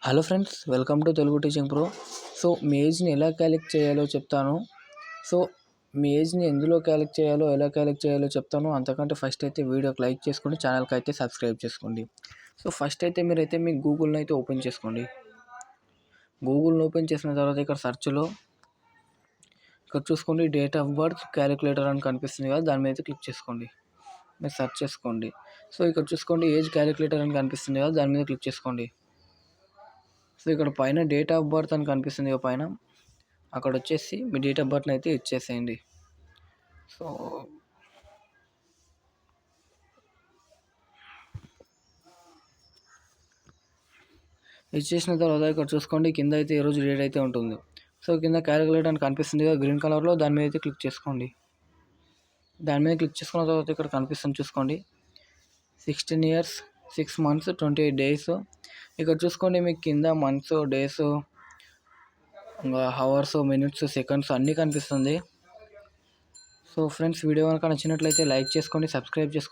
Hello friends, welcome to Telugu teaching pro. So మీ ఏజ్ని ఎలా క్యాలిక్యులేట్ చేయాలో చెప్తాను. సో మీ ఏజ్ని ఎందులో క్యాలిక్యులేట్ చేయాలో, ఎలా క్యాలిక్యులేట్ చేయాలో చెప్తాను. అంతకంటే ఫస్ట్ అయితే వీడియోకి లైక్ చేసుకోండి, ఛానల్కి అయితే సబ్స్క్రైబ్ చేసుకోండి. సో ఫస్ట్ అయితే మీరైతే మీ గూగుల్ని అయితే ఓపెన్ చేసుకోండి. గూగుల్ని ఓపెన్ చేసిన తర్వాత ఇక్కడ సెర్చ్లో ఇక్కడ చూసుకోండి, డేట్ ఆఫ్ బర్త్ క్యాలిక్యులేటర్ అని కనిపిస్తుంది కదా, దాని మీద క్లిక్ చేసుకోండి. మీరు సెర్చ్ చేసుకోండి. సో ఇక్కడ చూసుకోండి, ఏజ్ క్యాలిక్యులేటర్ అని కనిపిస్తుంది కదా, దాని మీద క్లిక్ చేసుకోండి. సో ఇక్కడ పైన డేట్ ఆఫ్ బర్త్ అని కనిపిస్తుంది పైన, అక్కడ వచ్చేసి మీ డేట్ ఆఫ్ బర్త్ని అయితే ఇచ్చేసేయండి. సో ఇచ్చేసిన తర్వాత ఇక్కడ చూసుకోండి, కింద అయితే ఈరోజు డేట్ అయితే ఉంటుంది. సో కింద క్యాలిక్యులేట్ అని కనిపిస్తుంది కదా గ్రీన్ కలర్లో, దాని మీద అయితే క్లిక్ చేసుకోండి. దాని మీద క్లిక్ చేసుకున్న తర్వాత ఇక్కడ కనిపిస్తుంది చూసుకోండి, 16 years 6 months 28 days. ఇక్కడ చూసుకోండి, మీకు కింద మంత్స్, డేస్, ఇంకా హవర్స్, మినిట్స్, సెకండ్స్ అన్నీ కనిపిస్తుంది. సో ఫ్రెండ్స్, వీడియో కనుక నచ్చినట్లయితే లైక్ చేసుకోండి, సబ్స్క్రైబ్ చేసుకోండి.